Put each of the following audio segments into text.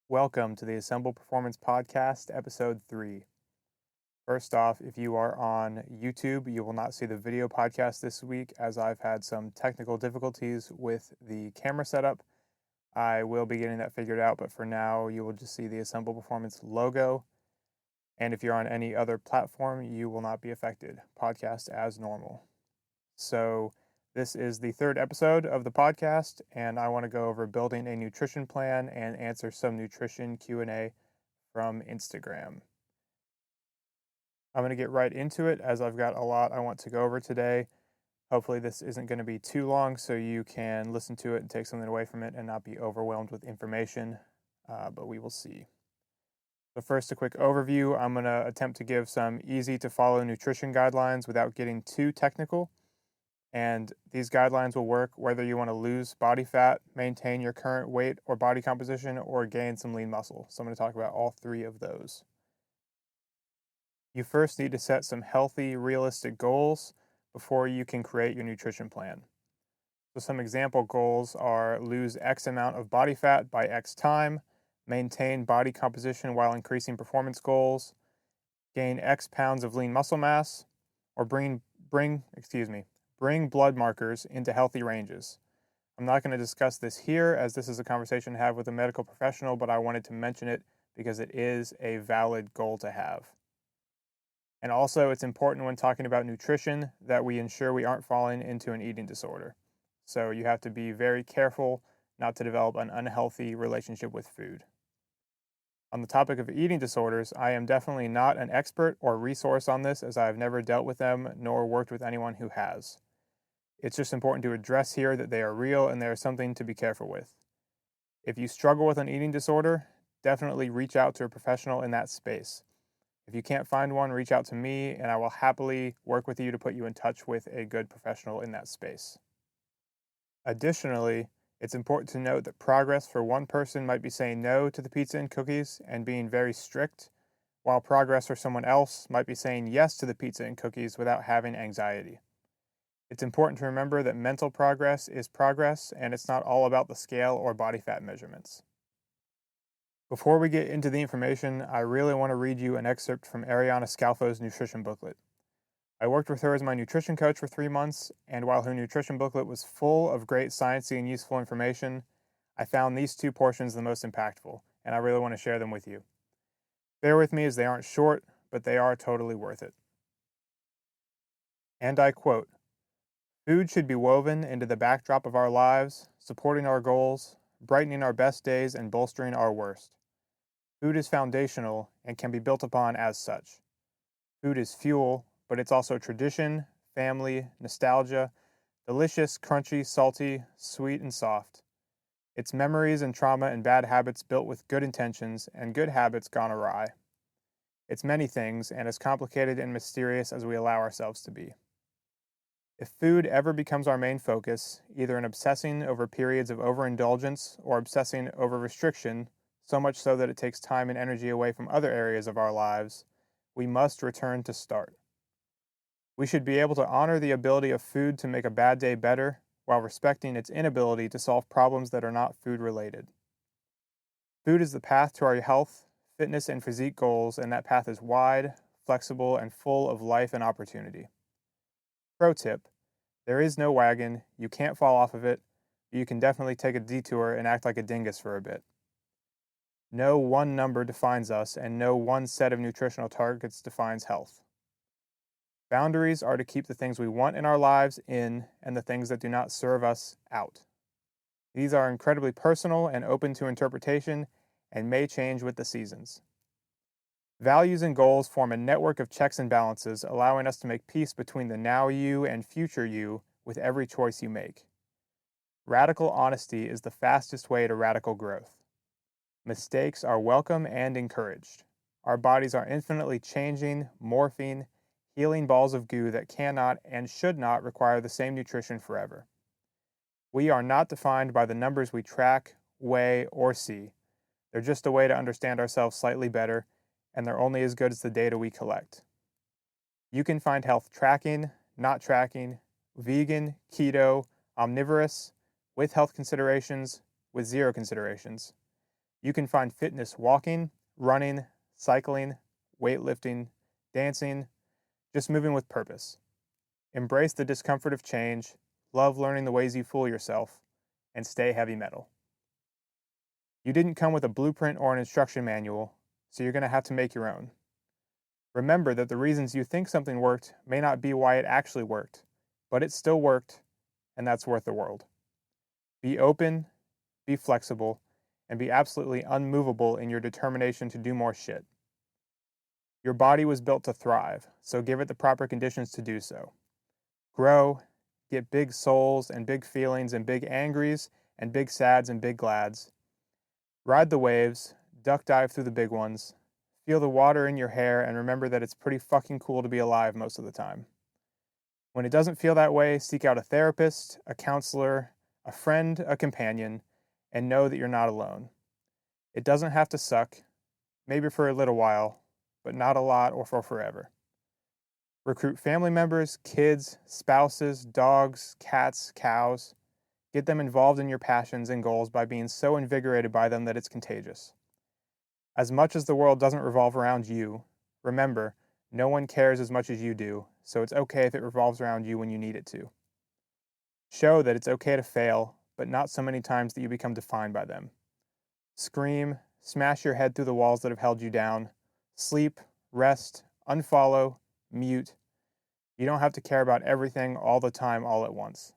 Welcome to the Assemble Performance Podcast, Episode 3. First off, if you are on YouTube, you will not see the video podcast this week as I've had some technical difficulties with the camera setup. I will be getting that figured out, but for now, you will just see the Assemble Performance logo. And if you're on any other platform, you will not be affected. Podcast as normal. So, this is the third episode of the podcast, and I want to go over building a nutrition plan and answer some nutrition Q&A from Instagram. I'm going to get right into it as I've got a lot I want to go over today. Hopefully this isn't going to be too long so you can listen to it and take something away from it and not be overwhelmed with information, but we will see. So first, a quick overview. I'm going to attempt to give some easy to follow nutrition guidelines without getting too technical. And these guidelines will work whether you want to lose body fat, maintain your current weight or body composition, or gain some lean muscle. So I'm going to talk about all three of those. You first need to set some healthy, realistic goals before you can create your nutrition plan. So some example goals are lose X amount of body fat by X time, maintain body composition while increasing performance goals, gain X pounds of lean muscle mass, or bring blood markers into healthy ranges. I'm not going to discuss this here as this is a conversation to have with a medical professional, but I wanted to mention it because it is a valid goal to have. And also, it's important when talking about nutrition that we ensure we aren't falling into an eating disorder. So you have to be very careful not to develop an unhealthy relationship with food. On the topic of eating disorders, I am definitely not an expert or resource on this as I have never dealt with them nor worked with anyone who has. It's just important to address here that they are real and they are something to be careful with. If you struggle with an eating disorder, definitely reach out to a professional in that space. If you can't find one, reach out to me and I will happily work with you to put you in touch with a good professional in that space. Additionally, it's important to note that progress for one person might be saying no to the pizza and cookies and being very strict, while progress for someone else might be saying yes to the pizza and cookies without having anxiety. It's important to remember that mental progress is progress and it's not all about the scale or body fat measurements. Before we get into the information, I really want to read you an excerpt from Ariana Scalfo's nutrition booklet. I worked with her as my nutrition coach for 3 months, and while her nutrition booklet was full of great sciencey and useful information, I found these two portions the most impactful, and I really want to share them with you. Bear with me as they aren't short, but they are totally worth it. And I quote, "Food should be woven into the backdrop of our lives, supporting our goals, brightening our best days, and bolstering our worst. Food is foundational and can be built upon as such. Food is fuel, but it's also tradition, family, nostalgia, delicious, crunchy, salty, sweet, and soft. It's memories and trauma and bad habits built with good intentions and good habits gone awry. It's many things and as complicated and mysterious as we allow ourselves to be. If food ever becomes our main focus, either in obsessing over periods of overindulgence or obsessing over restriction, so much so that it takes time and energy away from other areas of our lives, we must return to start. We should be able to honor the ability of food to make a bad day better while respecting its inability to solve problems that are not food related. Food is the path to our health, fitness, and physique goals, and that path is wide, flexible, and full of life and opportunity. Pro tip, there is no wagon, you can't fall off of it, but you can definitely take a detour and act like a dingus for a bit. No one number defines us, and no one set of nutritional targets defines health. Boundaries are to keep the things we want in our lives in and the things that do not serve us out. These are incredibly personal and open to interpretation and may change with the seasons. Values and goals form a network of checks and balances, allowing us to make peace between the now you and future you with every choice you make. Radical honesty is the fastest way to radical growth. Mistakes are welcome and encouraged. Our bodies are infinitely changing, morphing, healing balls of goo that cannot and should not require the same nutrition forever. We are not defined by the numbers we track, weigh, or see. They're just a way to understand ourselves slightly better, and they're only as good as the data we collect. You can find health tracking, not tracking, vegan, keto, omnivorous, with health considerations, with zero considerations. You can find fitness walking, running, cycling, weightlifting, dancing, just moving with purpose. Embrace the discomfort of change, love learning the ways you fool yourself, and stay heavy metal. You didn't come with a blueprint or an instruction manual, so you're going to have to make your own. Remember that the reasons you think something worked may not be why it actually worked, but it still worked, and that's worth the world. Be open, be flexible, and be absolutely unmovable in your determination to do more shit. Your body was built to thrive, so give it the proper conditions to do so. Grow, get big souls and big feelings and big angries and big sads and big glads. Ride the waves, duck dive through the big ones, feel the water in your hair, and remember that it's pretty fucking cool to be alive most of the time. When it doesn't feel that way, seek out a therapist, a counselor, a friend, a companion, and know that you're not alone. It doesn't have to suck, maybe for a little while, but not a lot or for forever. Recruit family members, kids, spouses, dogs, cats, cows. Get them involved in your passions and goals by being so invigorated by them that it's contagious. As much as the world doesn't revolve around you, remember, no one cares as much as you do, so it's okay if it revolves around you when you need it to. Show that it's okay to fail, but not so many times that you become defined by them. Scream, smash your head through the walls that have held you down. Sleep, rest, unfollow, mute. You don't have to care about everything all the time all at once.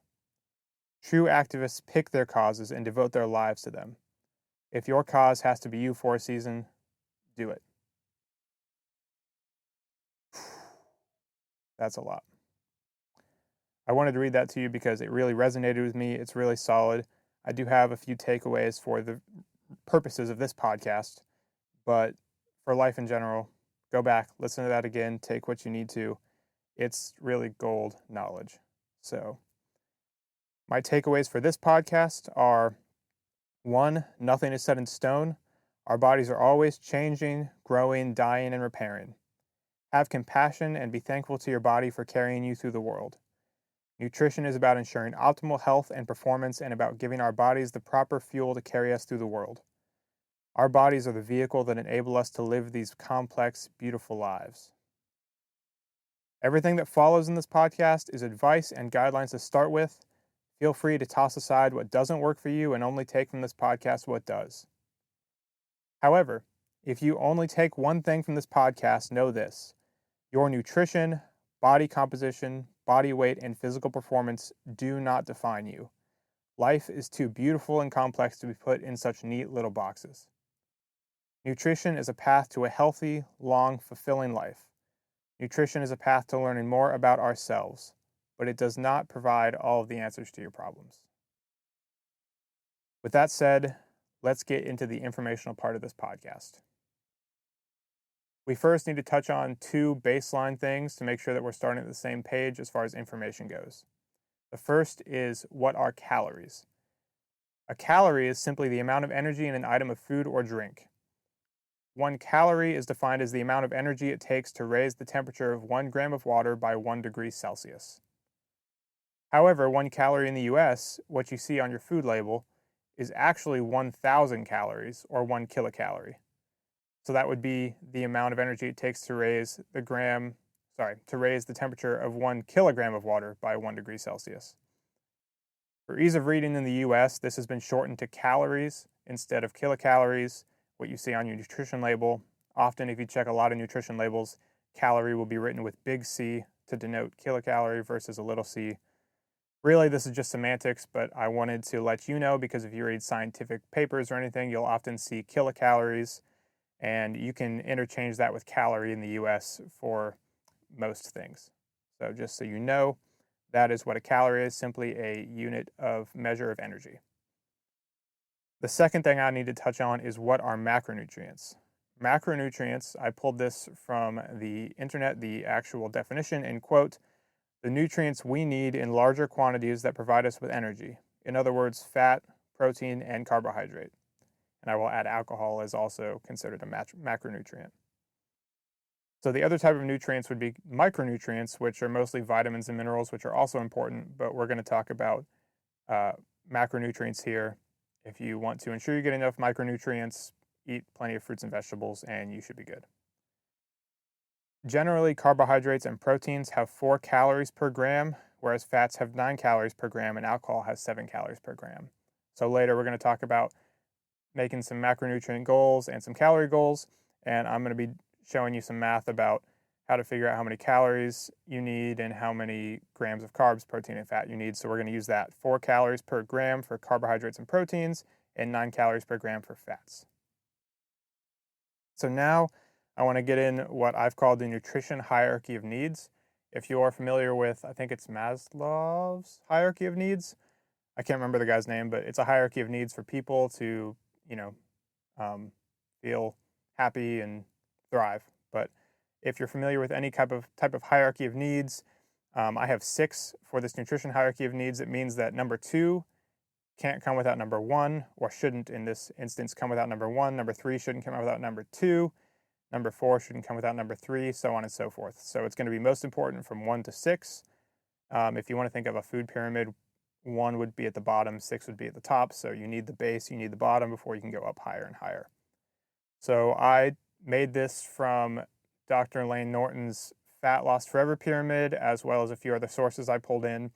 True activists pick their causes and devote their lives to them. If your cause has to be you for a season, do it. That's a lot. I wanted to read that to you because it really resonated with me. It's really solid. I do have a few takeaways for the purposes of this podcast, but for life in general, go back, listen to that again, take what you need to. It's really gold knowledge. So, my takeaways for this podcast are 1. Nothing is set in stone. Our bodies are always changing, growing, dying, and repairing. Have compassion and be thankful to your body for carrying you through the world. Nutrition is about ensuring optimal health and performance and about giving our bodies the proper fuel to carry us through the world. Our bodies are the vehicle that enable us to live these complex, beautiful lives. Everything that follows in this podcast is advice and guidelines to start with. Feel free to toss aside what doesn't work for you and only take from this podcast what does. However, if you only take one thing from this podcast, know this: your nutrition, body composition, body weight, and physical performance do not define you. Life is too beautiful and complex to be put in such neat little boxes. Nutrition is a path to a healthy, long, fulfilling life. Nutrition is a path to learning more about ourselves, but it does not provide all of the answers to your problems. With that said, let's get into the informational part of this podcast. We first need to touch on 2 baseline things to make sure that we're starting at the same page as far as information goes. The first is, what are calories? A calorie is simply the amount of energy in an item of food or drink. 1 calorie is defined as the amount of energy it takes to raise the temperature of 1 gram of water by 1 degree Celsius. However, 1 calorie in the US, what you see on your food label, is actually 1,000 calories, or 1 kilocalorie. So that would be the amount of energy it takes to raise the temperature of 1 kilogram of water by 1 degree Celsius. For ease of reading in the US, this has been shortened to calories instead of kilocalories, what you see on your nutrition label. Often, if you check a lot of nutrition labels, calorie will be written with big C to denote kilocalorie versus a little c. Really, this is just semantics, but I wanted to let you know because if you read scientific papers or anything, you'll often see kilocalories, and you can interchange that with calorie in the US for most things. So just so you know, that is what a calorie is, simply a unit of measure of energy. The second thing I need to touch on is, what are macronutrients? Macronutrients, I pulled this from the internet, the actual definition, and quote, the nutrients we need in larger quantities that provide us with energy. In other words, fat, protein, and carbohydrate. And I will add alcohol as also considered a macronutrient. So the other type of nutrients would be micronutrients, which are mostly vitamins and minerals, which are also important, but we're going to talk about macronutrients here. If you want to ensure you get enough micronutrients, eat plenty of fruits and vegetables, and you should be good. Generally, carbohydrates and proteins have 4 calories per gram, whereas fats have 9 calories per gram and alcohol has 7 calories per gram. So later we're going to talk about making some macronutrient goals and some calorie goals, and I'm going to be showing you some math about how to figure out how many calories you need and how many grams of carbs, protein, and fat you need. So we're going to use that 4 calories per gram for carbohydrates and proteins and 9 calories per gram for fats. So now I want to get in what I've called the nutrition hierarchy of needs. If you are familiar with, I think it's Maslow's hierarchy of needs. I can't remember the guy's name, but it's a hierarchy of needs for people to, you know, feel happy and thrive. But if you're familiar with any type of hierarchy of needs, I have 6 for this nutrition hierarchy of needs. It means that number 2 can't come without number 1, or shouldn't in this instance come without number 1. Number 3 shouldn't come without number 2. Number 4 shouldn't come without number 3, so on and so forth. So it's going to be most important from 1 to 6. If you want to think of a food pyramid, 1 would be at the bottom, 6 would be at the top. So you need the base, you need the bottom before you can go up higher and higher. So I made this from Dr. Layne Norton's Fat Lost Forever Pyramid, as well as a few other sources I pulled in.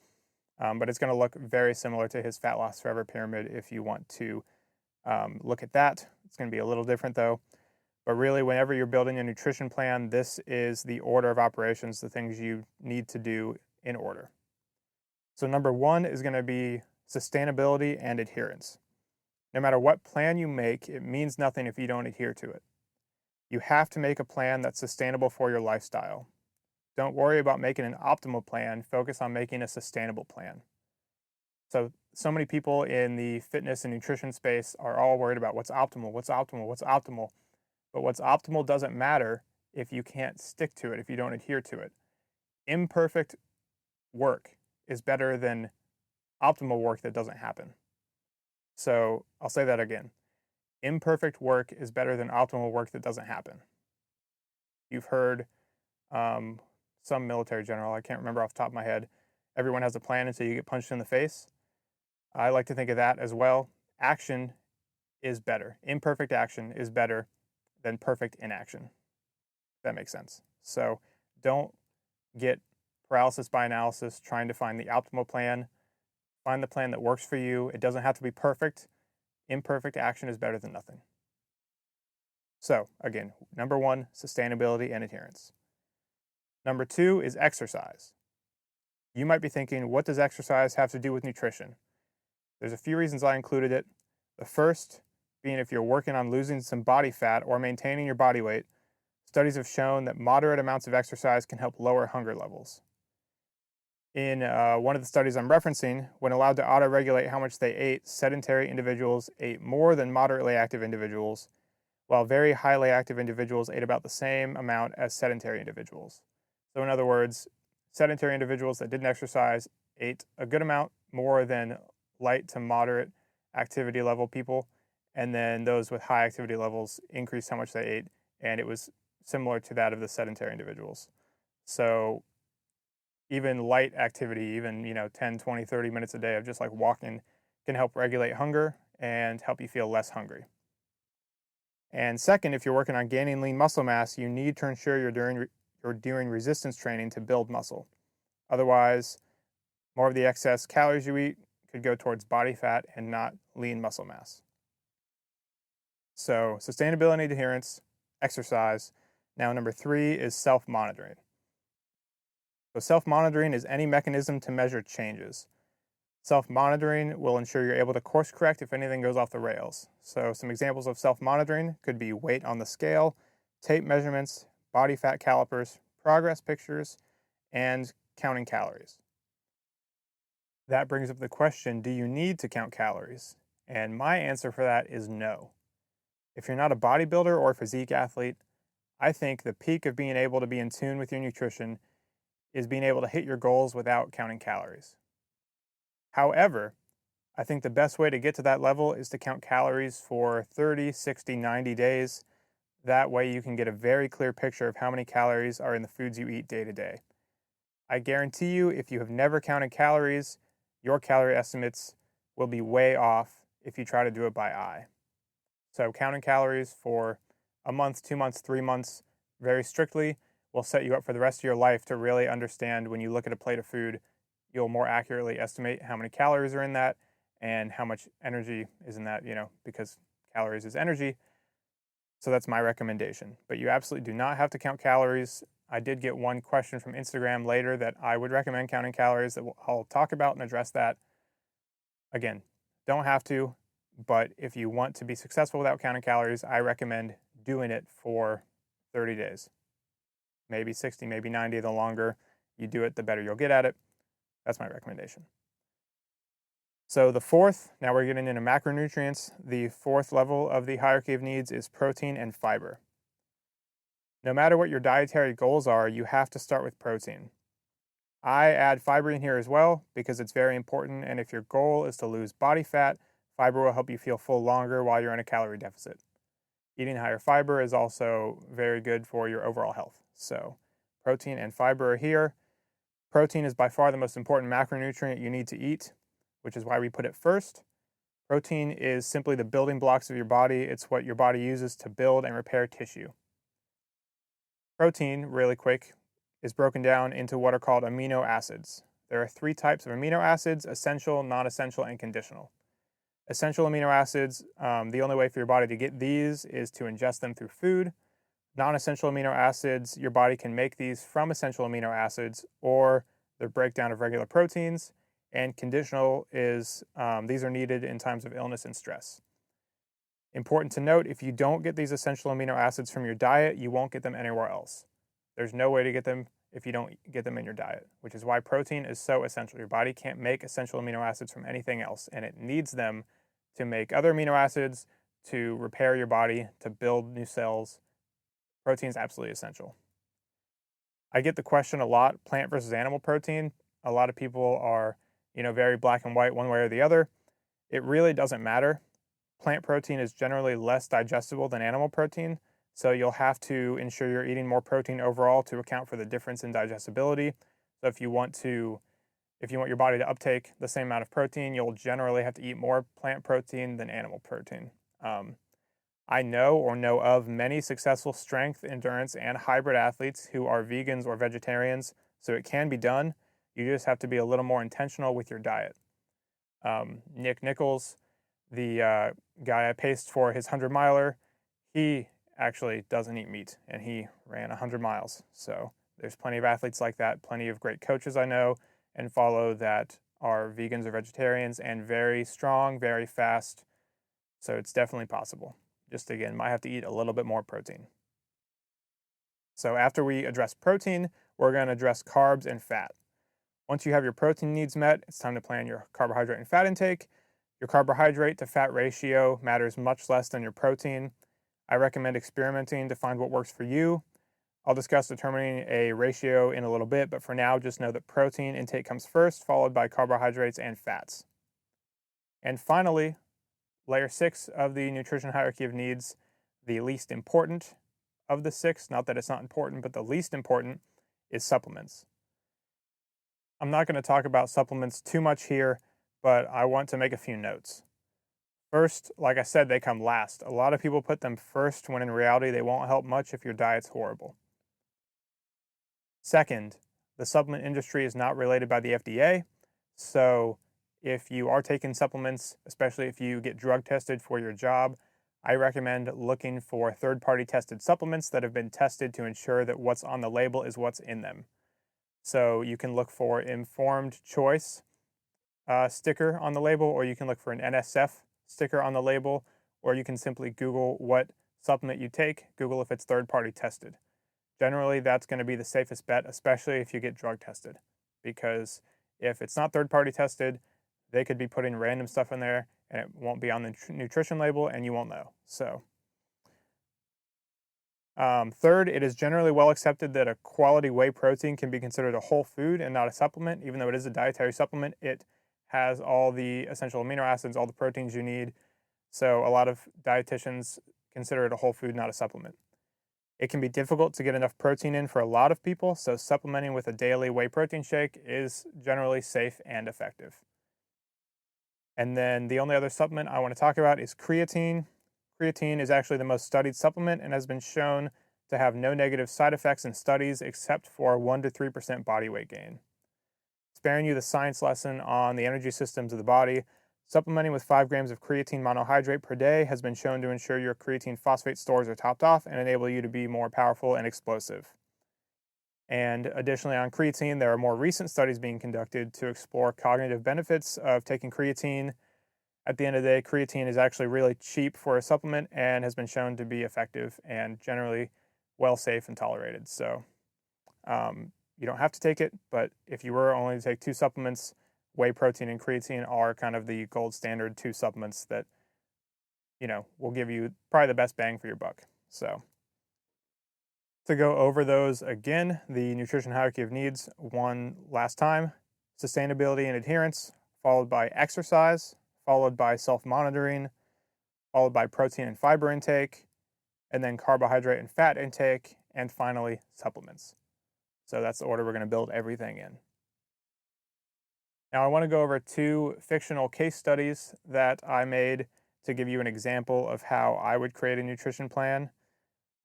But it's going to look very similar to his Fat Lost Forever Pyramid if you want to look at that. It's going to be a little different though. But really, whenever you're building a nutrition plan, this is the order of operations, the things you need to do in order. So number 1 is going to be sustainability and adherence. No matter what plan you make, it means nothing if you don't adhere to it. You have to make a plan that's sustainable for your lifestyle. Don't worry about making an optimal plan, focus on making a sustainable plan. So many people in the fitness and nutrition space are all worried about what's optimal, what's optimal, what's optimal. But what's optimal doesn't matter if you can't stick to it, if you don't adhere to it. Imperfect work is better than optimal work that doesn't happen. So I'll say that again. Imperfect work is better than optimal work that doesn't happen. You've heard some military general, I can't remember off the top of my head, everyone has a plan until you get punched in the face. I like to think of that as well. Action is better. Imperfect action is better than perfect inaction. That makes sense. So don't get paralysis by analysis trying to find the optimal plan. Find the plan that works for you. It doesn't have to be perfect. Imperfect action is better than nothing. So again, number 1, sustainability and adherence. Number 2 is exercise. You might be thinking, what does exercise have to do with nutrition? There's a few reasons I included it. The first being if you're working on losing some body fat or maintaining your body weight, studies have shown that moderate amounts of exercise can help lower hunger levels. In one of the studies I'm referencing, when allowed to auto-regulate how much they ate, sedentary individuals ate more than moderately active individuals, while very highly active individuals ate about the same amount as sedentary individuals. So in other words, sedentary individuals that didn't exercise ate a good amount more than light to moderate activity level people, and then those with high activity levels increased how much they ate, and it was similar to that of the sedentary individuals. So even light activity, even 10, 20, 30 minutes a day of just like walking can help regulate hunger and help you feel less hungry. And second, if you're working on gaining lean muscle mass, you need to ensure you're doing resistance training to build muscle. Otherwise, more of the excess calories you eat could go towards body fat and not lean muscle mass. So sustainability, adherence, exercise. Now number 3 is self-monitoring. So self-monitoring is any mechanism to measure changes. Self-monitoring will ensure you're able to course correct if anything goes off the rails. So some examples of self-monitoring could be weight on the scale, tape measurements, body fat calipers, progress pictures, and counting calories. That brings up the question, do you need to count calories? And my answer for that is no. If you're not a bodybuilder or a physique athlete, I think the peak of being able to be in tune with your nutrition is being able to hit your goals without counting calories. However, I think the best way to get to that level is to count calories for 30, 60, 90 days. That way you can get a very clear picture of how many calories are in the foods you eat day to day. I guarantee you, if you have never counted calories, your calorie estimates will be way off if you try to do it by eye. So counting calories for a month, 2 months, 3 months very strictly will set you up for the rest of your life to really understand when you look at a plate of food, you'll more accurately estimate how many calories are in that and how much energy is in that, because calories is energy. So that's my recommendation. But you absolutely do not have to count calories. I did get one question from Instagram later that I would recommend counting calories that I'll talk about and address that. Again, don't have to, but if you want to be successful without counting calories, I recommend doing it for 30 days. Maybe 60, maybe 90. The longer you do it, the better you'll get at it. That's my recommendation. So now we're getting into macronutrients. The fourth level of the hierarchy of needs is protein and fiber. No matter what your dietary goals are, you have to start with protein. I add fiber in here as well because it's very important, and if your goal is to lose body fat, fiber will help you feel full longer while you're in a calorie deficit. Eating higher fiber is also very good for your overall health. So protein and fiber are here. Protein is by far the most important macronutrient you need to eat, which is why we put it first. Protein is simply the building blocks of your body. It's what your body uses to build and repair tissue. Protein, really quick, is broken down into what are called amino acids. There are 3 types of amino acids: essential, non-essential, and conditional. Essential amino acids, the only way for your body to get these is to ingest them through food. Non-essential amino acids, your body can make these from essential amino acids or the breakdown of regular proteins. And conditional is these are needed in times of illness and stress. Important to note, if you don't get these essential amino acids from your diet, you won't get them anywhere else. There's no way to get them if you don't get them in your diet, which is why protein is so essential. Your body can't make essential amino acids from anything else, and it needs them to make other amino acids, to repair your body, to build new cells. Protein is absolutely essential. I get the question a lot, plant versus animal protein. A lot of people are, very black and white one way or the other. It really doesn't matter. Plant protein is generally less digestible than animal protein, so you'll have to ensure you're eating more protein overall to account for the difference in digestibility. So if you want your body to uptake the same amount of protein, you'll generally have to eat more plant protein than animal protein. I know of many successful strength, endurance, and hybrid athletes who are vegans or vegetarians, so it can be done. You just have to be a little more intentional with your diet. Nick Nichols, the guy I paced for his 100-miler, he actually doesn't eat meat, and he ran 100 miles. So there's plenty of athletes like that, plenty of great coaches I know and follow that are vegans or vegetarians and very strong, very fast. So it's definitely possible. Just again, might have to eat a little bit more protein. So after we address protein, we're going to address carbs and fat. Once you have your protein needs met, it's time to plan your carbohydrate and fat intake. Your carbohydrate to fat ratio matters much less than your protein. I recommend experimenting to find what works for you. I'll discuss determining a ratio in a little bit, but for now, just know that protein intake comes first, followed by carbohydrates and fats. And finally, layer 6 of the nutrition hierarchy of needs, the least important of the 6, not that it's not important, but the least important, is supplements. I'm not going to talk about supplements too much here, but I want to make a few notes. First, like I said, they come last. A lot of people put them first when in reality they won't help much if your diet's horrible. Second, the supplement industry is not related by the FDA, so if you are taking supplements, especially if you get drug tested for your job, I recommend looking for third-party tested supplements that have been tested to ensure that what's on the label is what's in them. So you can look for Informed Choice sticker on the label, or you can look for an NSF sticker on the label, or you can simply Google what supplement you take, Google if it's third-party tested. Generally, that's going to be the safest bet, especially if you get drug tested, because if it's not third-party tested, they could be putting random stuff in there and it won't be on the nutrition label and you won't know. So, third, it is generally well accepted that a quality whey protein can be considered a whole food and not a supplement. Even though it is a dietary supplement, it has all the essential amino acids, all the proteins you need. So a lot of dietitians consider it a whole food, not a supplement. It can be difficult to get enough protein in for a lot of people, so supplementing with a daily whey protein shake is generally safe and effective. And then the only other supplement I want to talk about is creatine. Creatine is actually the most studied supplement and has been shown to have no negative side effects in studies except for 1 to 3% body weight gain. Sparing you the science lesson on the energy systems of the body, supplementing with 5 grams of creatine monohydrate per day has been shown to ensure your creatine phosphate stores are topped off and enable you to be more powerful and explosive. And additionally, on creatine, there are more recent studies being conducted to explore cognitive benefits of taking creatine. At the end of the day, creatine is actually really cheap for a supplement and has been shown to be effective and generally well safe and tolerated. So you don't have to take it, but if you were only to take 2 supplements, whey protein and creatine are kind of the gold standard 2 supplements that, will give you probably the best bang for your buck. So to go over those again, the nutrition hierarchy of needs one last time: sustainability and adherence, followed by exercise, followed by self-monitoring, followed by protein and fiber intake, and then carbohydrate and fat intake, and finally supplements. So that's the order we're going to build everything in. Now I want to go over 2 fictional case studies that I made to give you an example of how I would create a nutrition plan.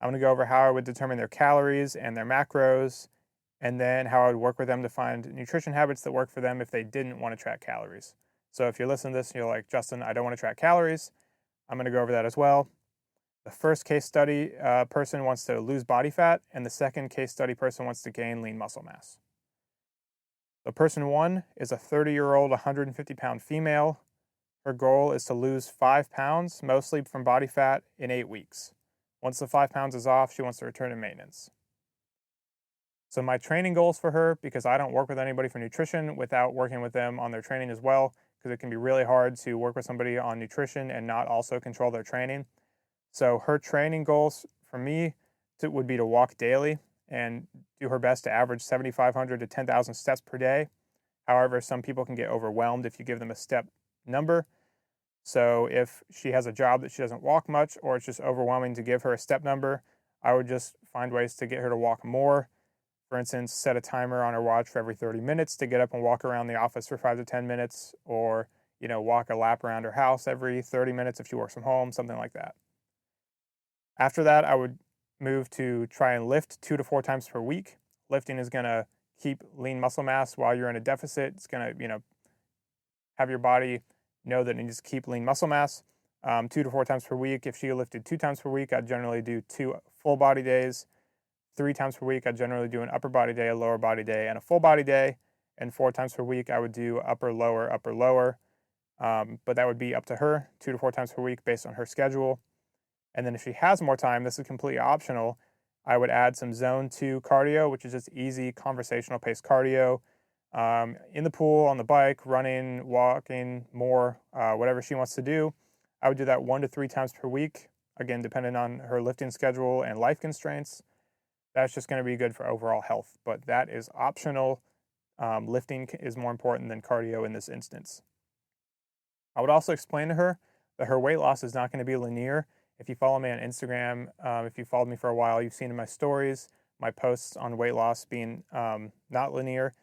I'm going to go over how I would determine their calories and their macros, and then how I would work with them to find nutrition habits that work for them if they didn't want to track calories. So if you're listening to this and you're like, Justin, I don't want to track calories, I'm going to go over that as well. The first case study person wants to lose body fat, and the second case study person wants to gain lean muscle mass. So person 1 is a 30-year-old, 150-pound female. Her goal is to lose 5 pounds, mostly from body fat, in 8 weeks. Once the 5 pounds is off, she wants to return to maintenance. So my training goals for her, because I don't work with anybody for nutrition without working with them on their training as well, because it can be really hard to work with somebody on nutrition and not also control their training. So her training goals for me would be to walk daily and do her best to average 7,500 to 10,000 steps per day. However, some people can get overwhelmed if you give them a step number. So if she has a job that she doesn't walk much, or it's just overwhelming to give her a step number, I would just find ways to get her to walk more. For instance, set a timer on her watch for every 30 minutes to get up and walk around the office for 5 to 10 minutes, or walk a lap around her house every 30 minutes if she works from home, something like that. After that, I would move to try and lift 2 to 4 times per week. Lifting is going to keep lean muscle mass while you're in a deficit. It's going to, have your body know that it needs to keep lean muscle mass. 2 to 4 times per week. If she lifted 2 times per week, I'd generally do 2 full body days. 3 times per week, I'd generally do an upper body day, a lower body day, and a full body day. And 4 times per week, I would do upper, lower, upper, lower. But that would be up to her, 2 to 4 times per week based on her schedule. And then if she has more time, this is completely optional, I would add some zone 2 cardio, which is just easy conversational paced cardio. In the pool, on the bike, running, walking, more, whatever she wants to do. I would do that 1 to 3 times per week, again, depending on her lifting schedule and life constraints. That's just going to be good for overall health, but that is optional. Lifting is more important than cardio in this instance. I would also explain to her that her weight loss is not going to be linear. If you follow me on Instagram, if you followed me for a while, you've seen in my stories, my posts on weight loss being not linear.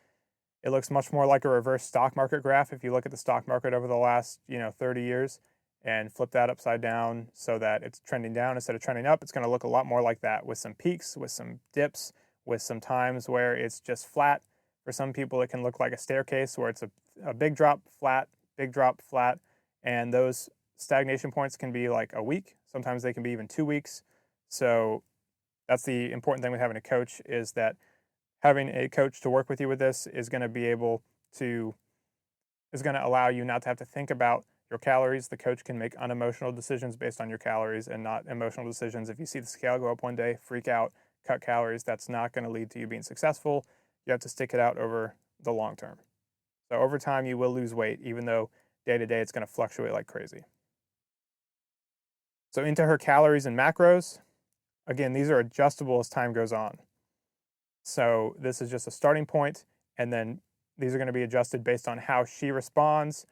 It looks much more like a reverse stock market graph if you look at the stock market over the last 30 years and flip that upside down so that it's trending down instead of trending up. It's going to look a lot more like that, with some peaks, with some dips, with some times where it's just flat. For some people, it can look like a staircase where it's a big drop, flat, big drop, flat, and those stagnation points can be like a week. Sometimes they can be even 2 weeks. So that's the important thing with having a coach, is that having a coach to work with you with this is going to allow you not to have to think about your calories. The coach can make unemotional decisions based on your calories and not emotional decisions. If you see the scale go up one day, freak out, cut calories. That's not going to lead to you being successful. You have to stick it out over the long term. So over time, you will lose weight, even though day to day it's going to fluctuate like crazy. So into her calories and macros. Again, these are adjustable as time goes on. So this is just a starting point, and then these are going to be adjusted based on how she responds,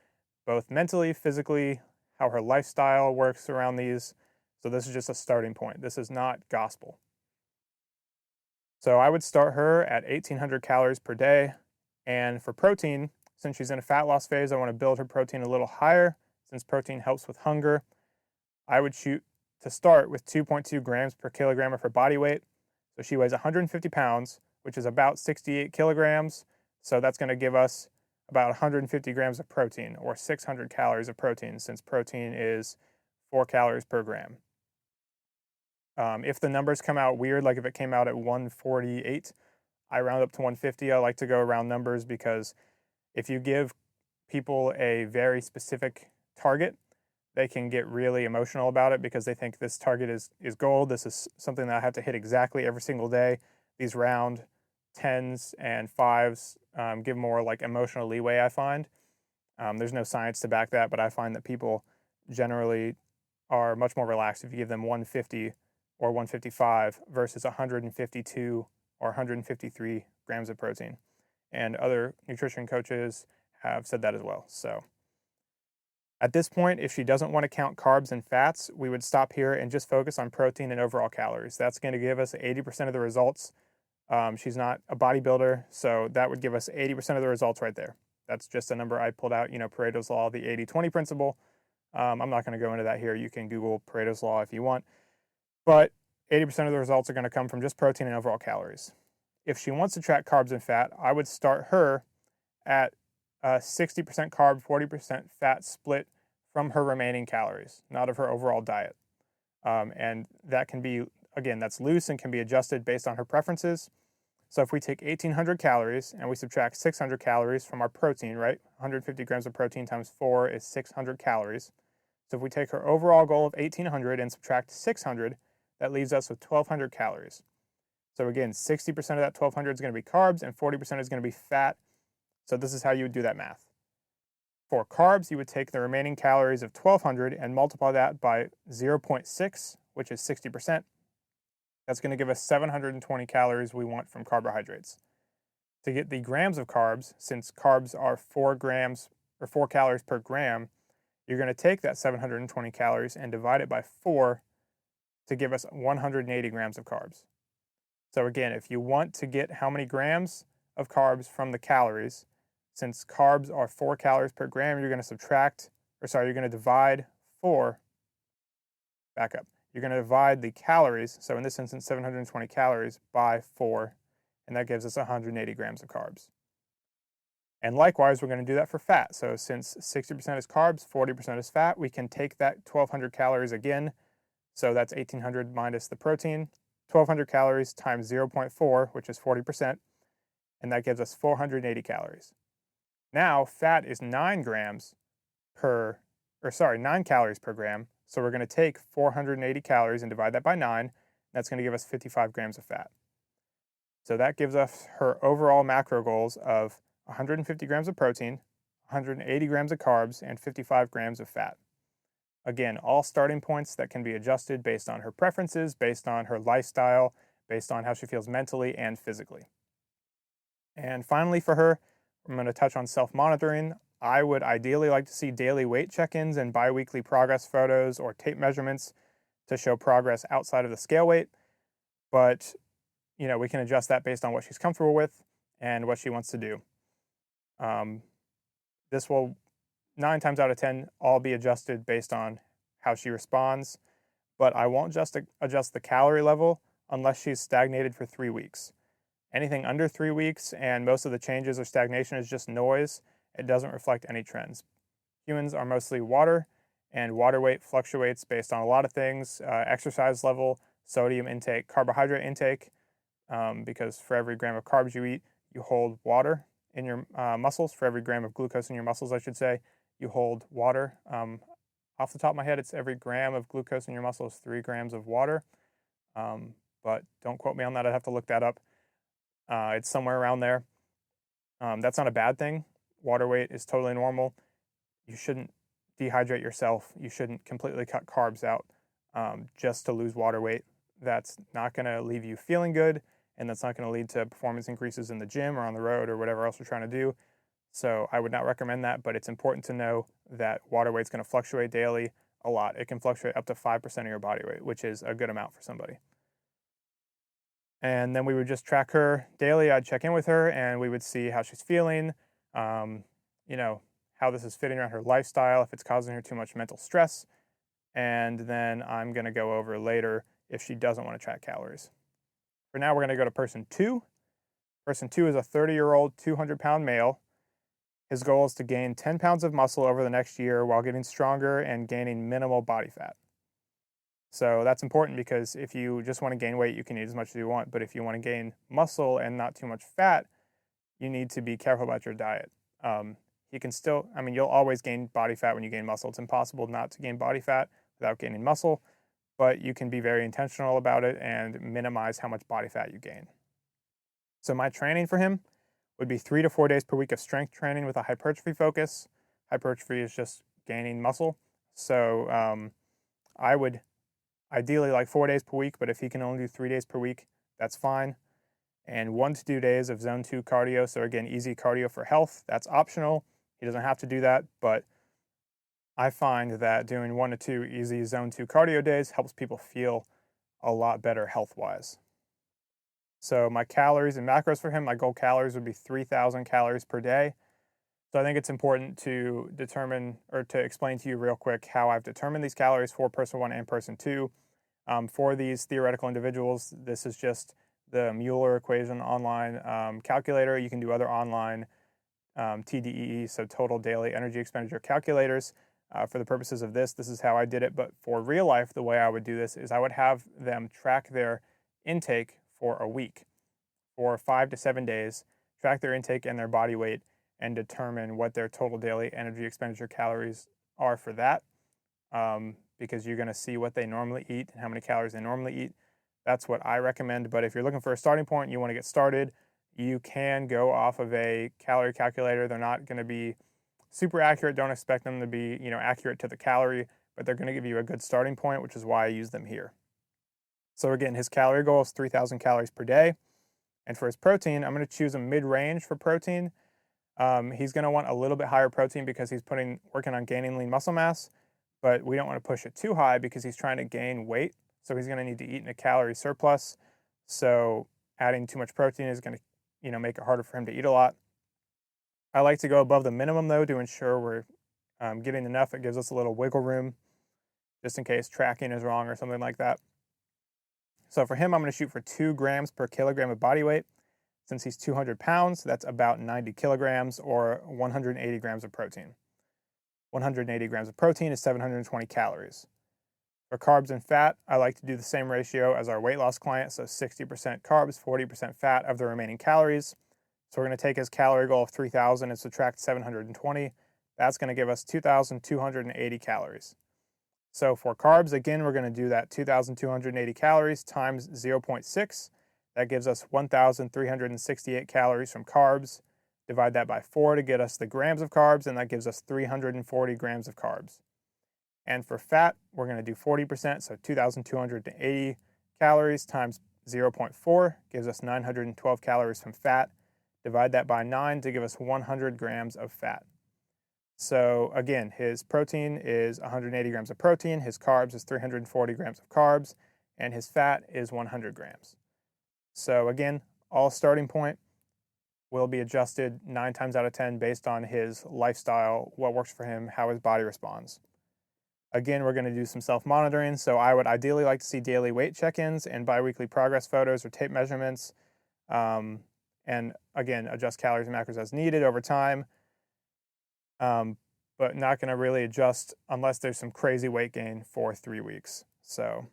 both mentally, physically, how her lifestyle works around these. So this is just a starting point. This is not gospel. So I would start her at 1,800 calories per day. And for protein, since she's in a fat loss phase, I want to build her protein a little higher, since protein helps with hunger. I would shoot to start with 2.2 grams per kilogram of her body weight. So she weighs 150 pounds, which is about 68 kilograms. So that's going to give us about 150 grams of protein, or 600 calories of protein, since protein is 4 calories per gram. If the numbers come out weird, like if it came out at 148, I round up to 150. I like to go around numbers because if you give people a very specific target, they can get really emotional about it because they think this target is gold. This is something that I have to hit exactly every single day. These round tens and fives give more like emotional leeway, I find. There's no science to back that, but I find that people generally are much more relaxed if you give them 150 or 155 versus 152 or 153 grams of protein. And other nutrition coaches have said that as well. So at this point, if she doesn't want to count carbs and fats, we would stop here and just focus on protein and overall calories. That's going to give us 80% of the results. She's not a bodybuilder, so that would give us 80% of the results right there. That's just a number I pulled out, Pareto's Law, the 80-20 principle. I'm not going to go into that here. You can Google Pareto's Law if you want. But 80% of the results are going to come from just protein and overall calories. If she wants to track carbs and fat, I would start her at a 60% carb, 40% fat split from her remaining calories, not of her overall diet. And that can be, again, that's loose and can be adjusted based on her preferences. So if we take 1,800 calories and we subtract 600 calories from our protein, right? 150 grams of protein times 4 is 600 calories. So if we take her overall goal of 1,800 and subtract 600, that leaves us with 1,200 calories. So again, 60% of that 1,200 is going to be carbs and 40% is going to be fat. So this is how you would do that math. For carbs, you would take the remaining calories of 1,200 and multiply that by 0.6, which is 60%. That's going to give us 720 calories we want from carbohydrates. To get the grams of carbs, since carbs are 4 grams or 4 calories per gram, you're going to take that 720 calories and divide it by 4 to give us 180 grams of carbs. So again, if you want to get how many grams of carbs from the calories, since carbs are 4 calories per gram, you're going to divide 4, back up. You're going to divide the calories, so in this instance 720 calories, by 4, and that gives us 180 grams of carbs. And likewise, we're going to do that for fat. So since 60% is carbs, 40% is fat, we can take that 1,200 calories again. So that's 1,800 minus the protein, 1,200 calories times 0.4, which is 40%, and that gives us 480 calories. Now, fat is 9 calories per gram. So we're going to take 480 calories and divide that by 9. That's going to give us 55 grams of fat. So that gives us her overall macro goals of 150 grams of protein, 180 grams of carbs, and 55 grams of fat. Again, all starting points that can be adjusted based on her preferences, based on her lifestyle, based on how she feels mentally and physically. And finally for her, I'm going to touch on self-monitoring. I would ideally like to see daily weight check-ins and biweekly progress photos or tape measurements to show progress outside of the scale weight. But, we can adjust that based on what she's comfortable with and what she wants to do. This will 9 times out of 10 all be adjusted based on how she responds, but I won't just adjust the calorie level unless she's stagnated for 3 weeks. Anything under 3 weeks and most of the changes or stagnation is just noise, it doesn't reflect any trends. Humans are mostly water, and water weight fluctuates based on a lot of things, exercise level, sodium intake, carbohydrate intake, because for every gram of carbs you eat, you hold water in your muscles. For every gram of glucose in your muscles, I should say, you hold water. Off the top of my head, it's every gram of glucose in your muscles, 3 grams of water. But don't quote me on that. I'd have to look that up. It's somewhere around there. That's not a bad thing. Water weight is totally normal. You shouldn't dehydrate yourself. You shouldn't completely cut carbs out just to lose water weight. That's not going to leave you feeling good, and that's not going to lead to performance increases in the gym or on the road or whatever else you're trying to do. So I would not recommend that, but it's important to know that water weight's going to fluctuate daily a lot. It can fluctuate up to 5% of your body weight, which is a good amount for somebody. And then we would just track her daily. I'd check in with her and we would see how she's feeling, how this is fitting around her lifestyle, if it's causing her too much mental stress. and then I'm going to go over later if she doesn't want to track calories. For now, we're going to go to person 2. Person 2 is a 30-year-old, 200-pound male. His goal is to gain 10 pounds of muscle over the next year while getting stronger and gaining minimal body fat. So that's important because if you just want to gain weight, you can eat as much as you want. But if you want to gain muscle and not too much fat, you need to be careful about your diet. You can still, you'll always gain body fat when you gain muscle. It's impossible not to gain body fat without gaining muscle, but you can be very intentional about it and minimize how much body fat you gain. So my training for him would be 3 to 4 days per week of strength training with a hypertrophy focus. Hypertrophy is just gaining muscle. So I would ideally like 4 days per week, but if he can only do 3 days per week, that's fine. And 1 to 2 days of zone 2 cardio. So again, easy cardio for health. That's optional. He doesn't have to do that, but I find that doing 1 to 2 easy zone 2 cardio days helps people feel a lot better health-wise. So my calories and macros for him, my goal calories would be 3,000 calories per day. So I think it's important to determine or to explain to you real quick how I've determined these calories for person 1 and person 2. For these theoretical individuals, this is just the Mueller equation online calculator. You can do other online TDEE, so total daily energy expenditure calculators. For the purposes of this is how I did it. But for real life, the way I would do this is I would have them track their intake for a week, for 5 to 7 days, track their intake and their body weight, and determine what their total daily energy expenditure calories are for that. Because you're going to see what they normally eat and how many calories they normally eat. That's what I recommend. But if you're looking for a starting point, you want to get started, you can go off of a calorie calculator. They're not going to be super accurate. Don't expect them to be, accurate to the calorie, but they're going to give you a good starting point, which is why I use them here. So again, his calorie goal is 3,000 calories per day. And for his protein, I'm going to choose a mid-range for protein. He's going to want a little bit higher protein because he's working on gaining lean muscle mass, but we don't want to push it too high because he's trying to gain weight. So he's going to need to eat in a calorie surplus. So adding too much protein is going to, make it harder for him to eat a lot. I like to go above the minimum though to ensure we're getting enough. It gives us a little wiggle room just in case tracking is wrong or something like that. So for him, I'm going to shoot for 2 grams per kilogram of body weight. Since he's 200 pounds, that's about 90 kilograms or 180 grams of protein. 180 grams of protein is 720 calories. For carbs and fat, I like to do the same ratio as our weight loss client, so 60% carbs, 40% fat of the remaining calories. So we're going to take his calorie goal of 3,000 and subtract 720. That's going to give us 2,280 calories. So for carbs, again, we're going to do that 2,280 calories times 0.6. That gives us 1,368 calories from carbs. Divide that by 4 to get us the grams of carbs, and that gives us 340 grams of carbs. And for fat, we're going to do 40%, so 2,280 calories times 0.4 gives us 912 calories from fat. Divide that by 9 to give us 100 grams of fat. So again, his protein is 180 grams of protein, his carbs is 340 grams of carbs, and his fat is 100 grams. So again, all starting point will be adjusted 9 times out of 10 based on his lifestyle, what works for him, how his body responds. Again, we're going to do some self-monitoring, so I would ideally like to see daily weight check-ins and biweekly progress photos or tape measurements, and again, adjust calories and macros as needed over time, but not going to really adjust unless there's some crazy weight gain for 3 weeks. So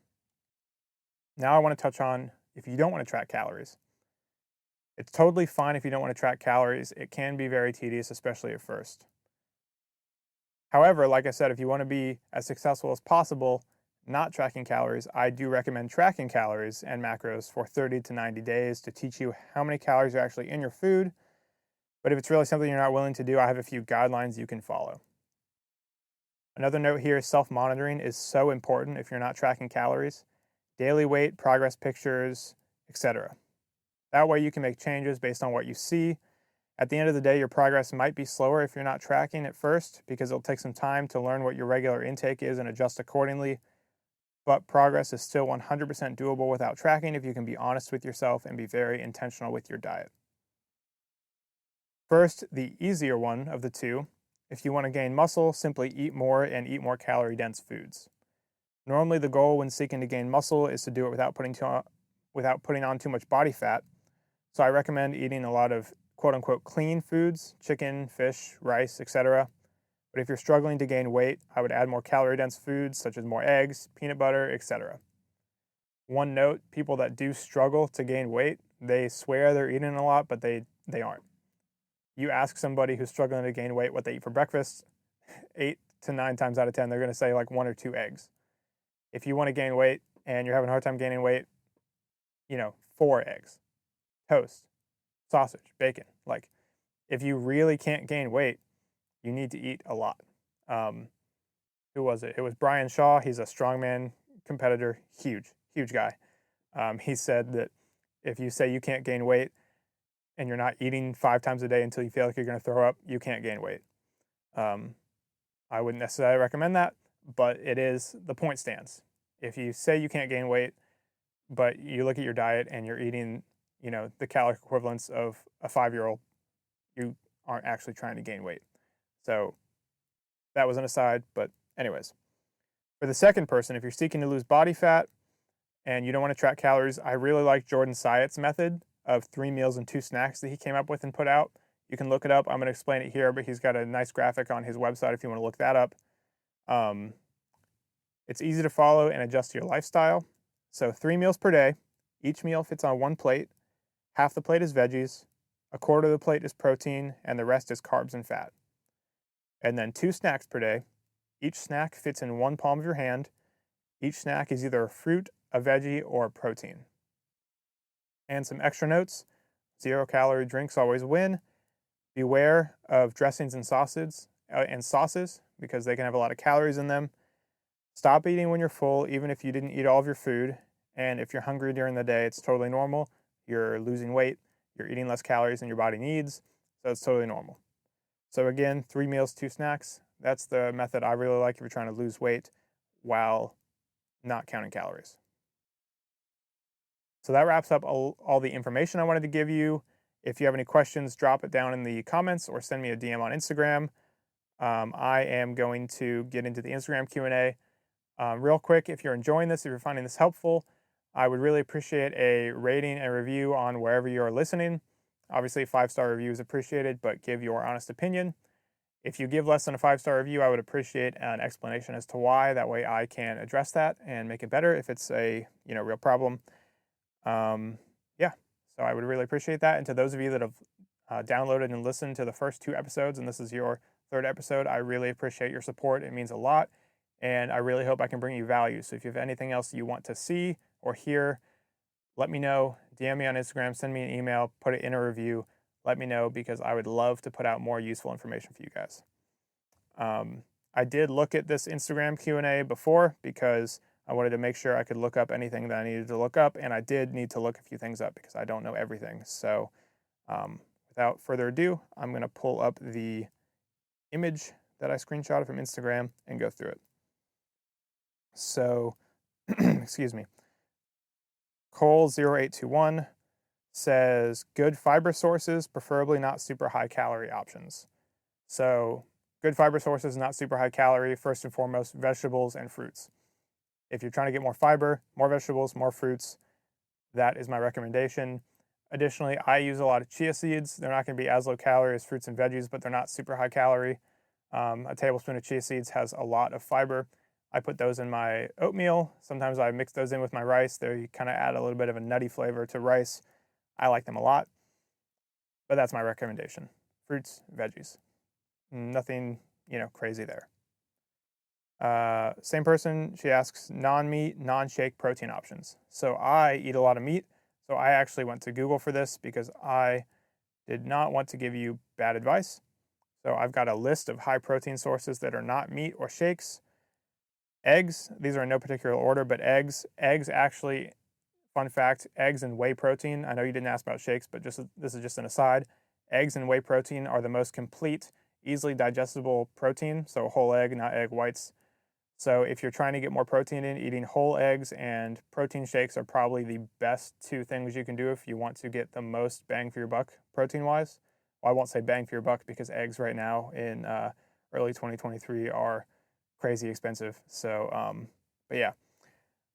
now I want to touch on if you don't want to track calories. It's totally fine if you don't want to track calories. It can be very tedious, especially at first. However, like I said, if you want to be as successful as possible not tracking calories, I do recommend tracking calories and macros for 30 to 90 days to teach you how many calories are actually in your food. But if it's really something you're not willing to do, I have a few guidelines you can follow. Another note here, self-monitoring is so important if you're not tracking calories. Daily weight, progress pictures, etc. That way you can make changes based on what you see. At the end of the day, your progress might be slower if you're not tracking at first because it'll take some time to learn what your regular intake is and adjust accordingly. But progress is still 100% doable without tracking if you can be honest with yourself and be very intentional with your diet. First, the easier one of the two, if you want to gain muscle, simply eat more and eat more calorie-dense foods. Normally, the goal when seeking to gain muscle is to do it without putting on too much body fat. So I recommend eating a lot of quote unquote clean foods, chicken, fish, rice, etc. But if you're struggling to gain weight, I would add more calorie dense foods such as more eggs, peanut butter, etc. One note, people that do struggle to gain weight, they swear they're eating a lot, but they aren't. You ask somebody who's struggling to gain weight what they eat for breakfast, 8 to 9 times out of 10, they're going to say like 1 or 2 eggs. If you want to gain weight and you're having a hard time gaining weight, 4 eggs, toast, sausage, bacon. Like, if you really can't gain weight, you need to eat a lot. Who was it? It was Brian Shaw. He's a strongman competitor, huge guy. He said that if you say you can't gain weight and you're not eating 5 times a day until you feel like you're going to throw up, you can't gain weight. I wouldn't necessarily recommend that, but the point stands. If you say you can't gain weight, but you look at your diet and you're eating, the caloric equivalents of a 5-year-old, you aren't actually trying to gain weight. So that was an aside, but anyways. For the second person, if you're seeking to lose body fat and you don't want to track calories, I really like Jordan Syatt's method of 3 meals and 2 snacks that he came up with and put out. You can look it up. I'm going to explain it here, but he's got a nice graphic on his website if you want to look that up. It's easy to follow and adjust to your lifestyle. So 3 meals per day. Each meal fits on 1 plate. Half the plate is veggies, a quarter of the plate is protein, and the rest is carbs and fat. And then 2 snacks per day. Each snack fits in 1 palm of your hand. Each snack is either a fruit, a veggie, or a protein. And some extra notes: 0-calorie drinks always win. Beware of dressings and sauces because they can have a lot of calories in them. Stop eating when you're full, even if you didn't eat all of your food. And if you're hungry during the day, it's totally normal. You're losing weight, you're eating less calories than your body needs, so it's totally normal. So again, 3 meals, 2 snacks. That's the method I really like if you're trying to lose weight while not counting calories. So that wraps up all the information I wanted to give you. If you have any questions, drop it down in the comments or send me a DM on Instagram. I am going to get into the Instagram Q&A. Real quick, if you're enjoying this, if you're finding this helpful, I would really appreciate a rating and review on wherever you are listening. Obviously, 5-star review is appreciated, but give your honest opinion. If you give less than a 5-star review, I would appreciate an explanation as to why. That way I can address that and make it better if it's a real problem. Yeah, so I would really appreciate that. And to those of you that have downloaded and listened to the first 2 episodes, and this is your 3rd episode, I really appreciate your support. It means a lot, and I really hope I can bring you value. So if you have anything else you want to see or hear, let me know. DM me on Instagram, send me an email, put it in a review. Let me know, because I would love to put out more useful information for you guys. I did look at this Instagram Q&A before because I wanted to make sure I could look up anything that I needed to look up, and I did need to look a few things up because I don't know everything. So without further ado, I'm going to pull up the image that I screenshotted from Instagram and go through it. So, excuse me. Cole0821 says, good fiber sources, preferably not super high calorie options. So good fiber sources, not super high calorie, first and foremost, vegetables and fruits. If you're trying to get more fiber, more vegetables, more fruits, that is my recommendation. Additionally, I use a lot of chia seeds. They're not going to be as low calorie as fruits and veggies, but they're not super high calorie. A tablespoon of chia seeds has a lot of fiber. I put those in my oatmeal. Sometimes I mix those in with my rice. They kind of add a little bit of a nutty flavor to rice. I like them a lot, but that's my recommendation. Fruits, veggies. Nothing, crazy there. Same person, she asks non-meat, non-shake protein options. So I eat a lot of meat, so I actually went to Google for this because I did not want to give you bad advice. So I've got a list of high protein sources that are not meat or shakes. Eggs, these are in no particular order, but eggs actually, fun fact, eggs and whey protein. I know you didn't ask about shakes, but this is just an aside. Eggs and whey protein are the most complete, easily digestible protein, so whole egg, not egg whites. So if you're trying to get more protein in, eating whole eggs and protein shakes are probably the best 2 things you can do if you want to get the most bang for your buck protein-wise. Well, I won't say bang for your buck because eggs right now in early 2023 are crazy expensive. So But yeah,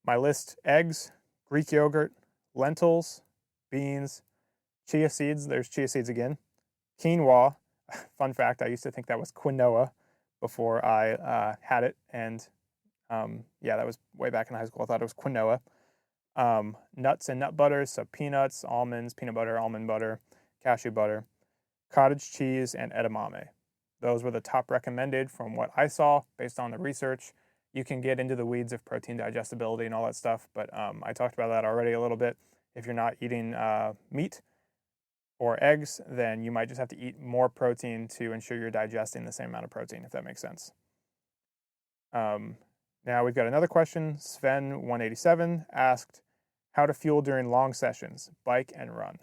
my list: eggs, Greek yogurt, lentils, beans, chia seeds. There's chia seeds again. Quinoa. Fun fact, I used to think that was quinoa before I had it. And yeah, that was way back in high school. I thought it was quinoa. Nuts and nut butters. So peanuts, almonds, peanut butter, almond butter, cashew butter, cottage cheese, and edamame. Those were the top recommended from what I saw based on the research. You can get into the weeds of protein digestibility and all that stuff, but I talked about that already a little bit. If you're not eating meat or eggs, then you might just have to eat more protein to ensure you're digesting the same amount of protein, if that makes sense. Now we've got another question. Sven187 asked how to fuel during long sessions, bike and run.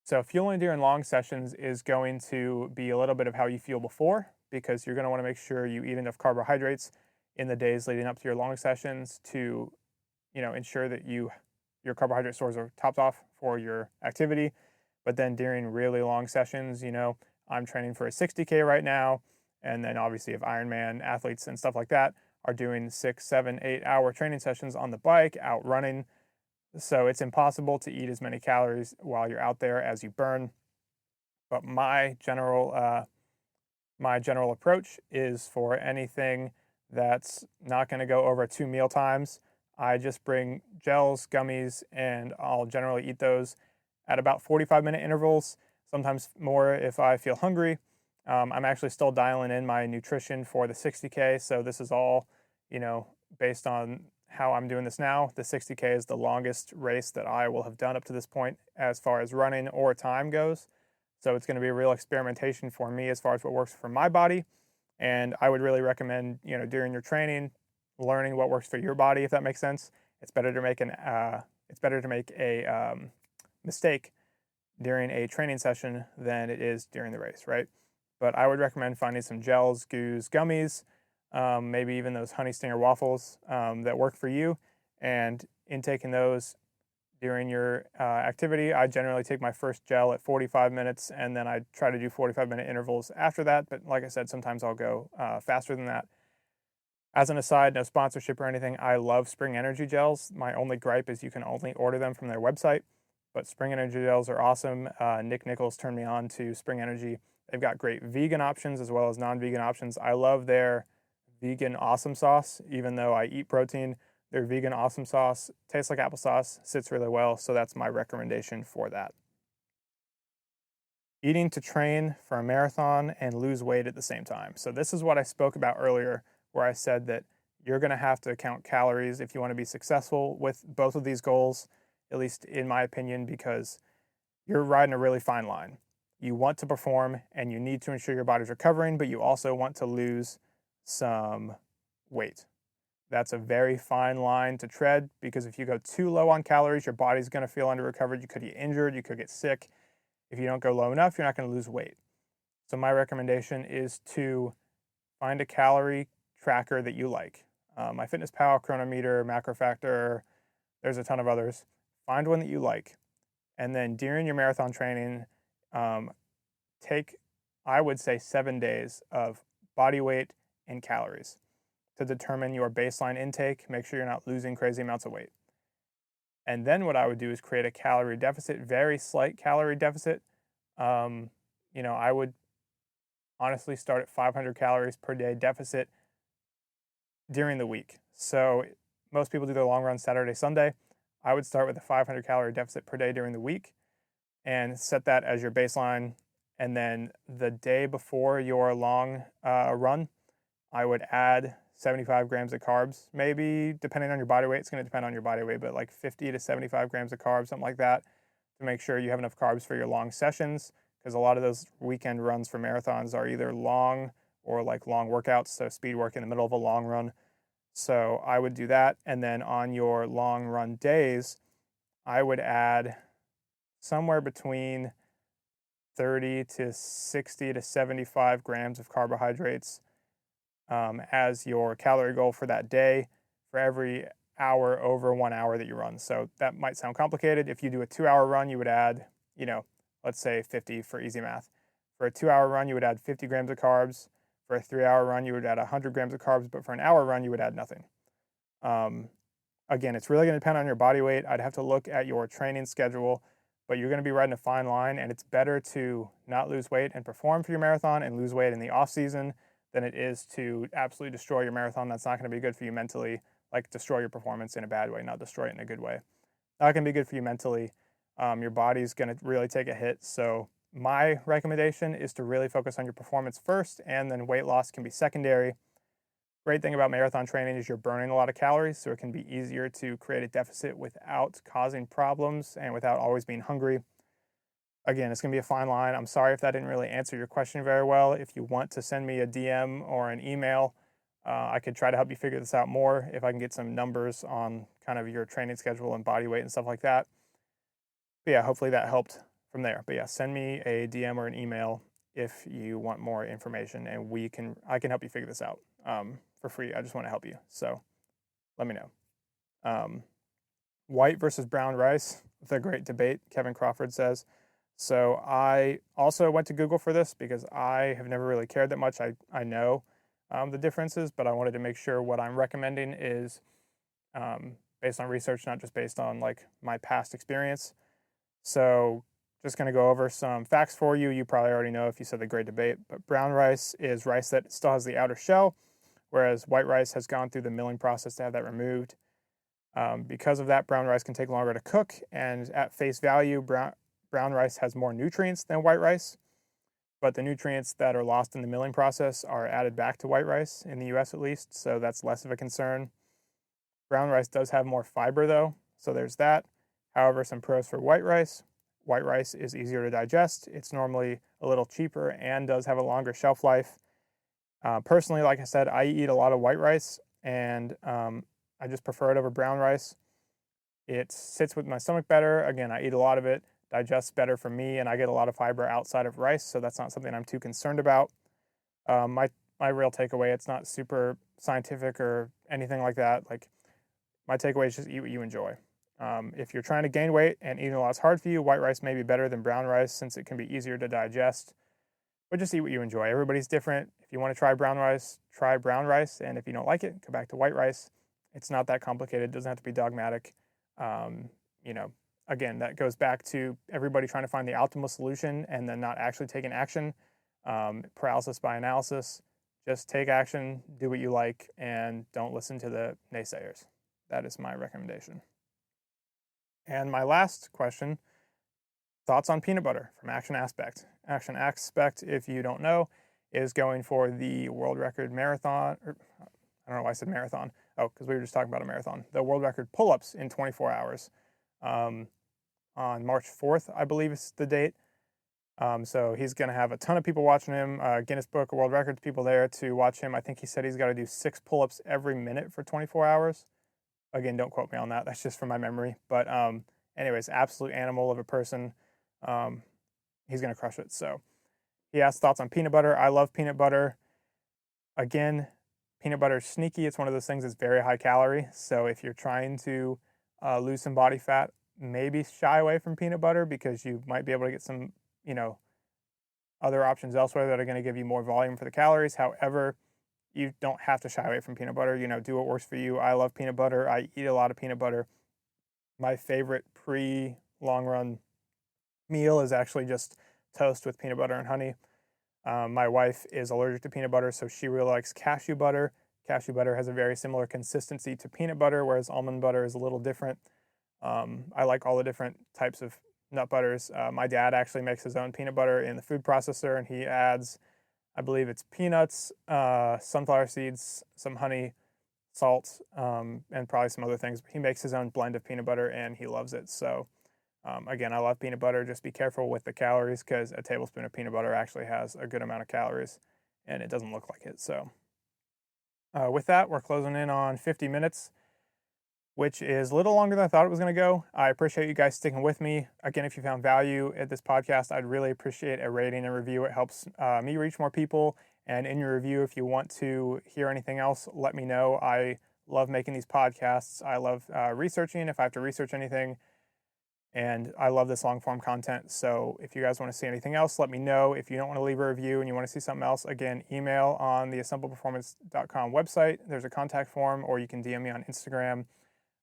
So fueling during long sessions is going to be a little bit of how you fuel before, because you're going to want to make sure you eat enough carbohydrates in the days leading up to your long sessions to, ensure that your carbohydrate stores are topped off for your activity. But then during really long sessions, I'm training for a 60K right now. And then obviously if Ironman athletes and stuff like that are doing 6, 7, 8 hour training sessions on the bike, out running. So it's impossible to eat as many calories while you're out there as you burn. But my general approach is for anything that's not going to go over 2 meal times. I just bring gels, gummies, and I'll generally eat those at about 45-minute intervals, sometimes more if I feel hungry. I'm actually still dialing in my nutrition for the 60K, so this is all, based on how I'm doing this now. The 60K is the longest race that I will have done up to this point as far as running or time goes. So it's going to be a real experimentation for me as far as what works for my body. And I would really recommend, during your training, learning what works for your body, if that makes sense. It's better to make a mistake during a training session than it is during the race, right? But I would recommend finding some gels, goos, gummies, maybe even those honey stinger waffles that work for you, and intaking those during your activity. I generally take my first gel at 45 minutes, and then I try to do 45-minute intervals after that. But like I said, sometimes I'll go faster than that. As an aside, no sponsorship or anything, I love Spring Energy gels. My only gripe is you can only order them from their website, but Spring Energy gels are awesome. Nick Nichols turned me on to Spring Energy. They've got great vegan options as well as non-vegan options. I love their vegan awesome sauce, even though I eat protein. Their vegan awesome sauce tastes like applesauce, sits really well, so that's my recommendation for that. Eating to train for a marathon and lose weight at the same time. So this is what I spoke about earlier, where I said that you're going to have to count calories if you want to be successful with both of these goals, at least in my opinion, because you're riding a really fine line. You want to perform and you need to ensure your body's recovering, but you also want to lose some weight. That's a very fine line to tread, because if you go too low on calories, your body's going to feel under recovered. You could get injured, you could get sick. If you don't go low enough, you're not going to lose weight. So my recommendation is to find a calorie tracker that you like. MyFitnessPal, Chronometer, MacroFactor, there's a ton of others. Find one that you like. And then during your marathon training, take, I would say, 7 days of body weight and calories to determine your baseline intake. Make sure you're not losing crazy amounts of weight. And then what I would do is create a calorie deficit, very slight calorie deficit. I would honestly start at 500 calories per day deficit during the week. So most people do their long run Saturday, Sunday. I would start with a 500 calorie deficit per day during the week and set that as your baseline. And then the day before your long run, I would add 75 grams of carbs, maybe depending on your body weight. It's going to depend on your body weight, but like 50 to 75 grams of carbs, something like that, to make sure you have enough carbs for your long sessions. Because a lot of those weekend runs for marathons are either long or like long workouts, so speed work in the middle of a long run. So I would do that. And then on your long run days, I would add somewhere between 30 to 60 to 75 grams of carbohydrates as your calorie goal for that day for every hour over 1 hour that you run. So that might sound complicated. If you do a 2 hour run, you would add, let's say 50 for easy math. For a 2 hour run, you would add 50 grams of carbs. For a 3 hour run, you would add 100 grams of carbs, but for an hour run, you would add nothing. Again, it's really going to depend on your body weight. I'd have to look at your training schedule, but you're going to be riding a fine line, and it's better to not lose weight and perform for your marathon and lose weight in the off season than it is to absolutely destroy your marathon. That's not going to be good for you mentally, like destroy your performance in a bad way, not destroy it in a good way. Not going to be good for you mentally. Your body's going to really take a hit. So my recommendation is to really focus on your performance first, and then weight loss can be secondary. Great thing about marathon training is you're burning a lot of calories, so it can be easier to create a deficit without causing problems and without always being hungry. Again, it's going to be a fine line. I'm sorry if that didn't really answer your question very well. If you want to send me a DM or an email, I could try to help you figure this out more if I can get some numbers on kind of your training schedule and body weight and stuff like that. But yeah, hopefully that helped from there. But yeah, send me a DM or an email if you want more information, and I can help you figure this out for free. I just want to help you, so let me know. White versus brown rice, the great debate, Kevin Crawford says. So I also went to Google for this because I have never really cared that much. I know the differences, but I wanted to make sure what I'm recommending is based on research, not just based on like my past experience. So just going to go over some facts for you. You probably already know if you said the great debate, but brown rice is rice that still has the outer shell, whereas white rice has gone through the milling process to have that removed. Because of that, brown rice can take longer to cook, and at face value, brown rice has more nutrients than white rice, but the nutrients that are lost in the milling process are added back to white rice, in the US at least, so that's less of a concern. Brown rice does have more fiber though, so there's that. However, some pros for white rice. White rice is easier to digest. It's normally a little cheaper and does have a longer shelf life. Personally, like I said, I eat a lot of white rice, and I just prefer it over brown rice. It sits with my stomach better. Again, I eat a lot of it, digests better for me, and I get a lot of fiber outside of rice, so that's not something I'm too concerned about. My real takeaway, it's not super scientific or anything like that. Like, my takeaway is just eat what you enjoy. If you're trying to gain weight and eating a lot is hard for you, white rice may be better than brown rice since it can be easier to digest. But just eat what you enjoy. Everybody's different. If you want to try brown rice, try brown rice. And if you don't like it, go back to white rice. It's not that complicated. It doesn't have to be dogmatic. Um, you know, again, that goes back to everybody trying to find the optimal solution and then not actually taking action. Paralysis by analysis. Just take action, do what you like, and don't listen to the naysayers. That is my recommendation. And my last question, thoughts on peanut butter from Action Aspect. Action Aspect, if you don't know, is going for the world record marathon. I don't know why I said marathon. Oh, because we were just talking about a marathon. The world record pull-ups in 24 hours. On March 4th, I believe is the date. So he's going to have a ton of people watching him. Guinness Book of World Records people there to watch him. I think he said he's got to do 6 pull-ups every minute for 24 hours. Again, don't quote me on that. That's just from my memory. But anyways, absolute animal of a person. He's going to crush it. So he asked thoughts on peanut butter. I love peanut butter. Again, peanut butter is sneaky. It's one of those things that's very high calorie. So if you're trying to lose some body fat, maybe shy away from peanut butter because you might be able to get some, other options elsewhere that are going to give you more volume for the calories. However, you don't have to shy away from peanut butter. Do what works for you. I love peanut butter. I eat a lot of peanut butter. My favorite pre-long run meal is actually just toast with peanut butter and honey. My wife is allergic to peanut butter, so she really likes cashew butter. Cashew butter has a very similar consistency to peanut butter, whereas almond butter is a little different. I like all the different types of nut butters. My dad actually makes his own peanut butter in the food processor, and he adds, I believe it's peanuts, sunflower seeds, some honey, salt, and probably some other things. But he makes his own blend of peanut butter, and he loves it. So again, I love peanut butter. Just be careful with the calories because a tablespoon of peanut butter actually has a good amount of calories, and it doesn't look like it. So with that, we're closing in on 50 minutes, which is a little longer than I thought it was going to go. I appreciate you guys sticking with me. Again, if you found value at this podcast, I'd really appreciate a rating and review. It helps me reach more people. And in your review, if you want to hear anything else, let me know. I love making these podcasts. I love researching if I have to research anything. And I love this long form content. So if you guys want to see anything else, let me know. If you don't want to leave a review and you want to see something else, again, email on the assembleperformance.com website. There's a contact form, or you can DM me on Instagram.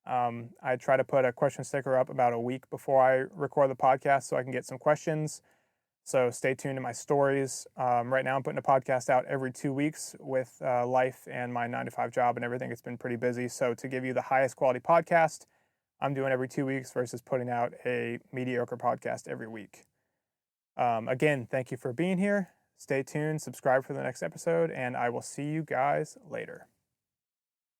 I try to put a question sticker up about a week before I record the podcast so I can get some questions. So stay tuned to my stories. Right now, I'm putting a podcast out every 2 weeks with life and my 9 to 5 job and everything. It's been pretty busy. So to give you the highest quality podcast, I'm doing every 2 weeks versus putting out a mediocre podcast every week. Again, thank you for being here. Stay tuned, subscribe for the next episode, and I will see you guys later.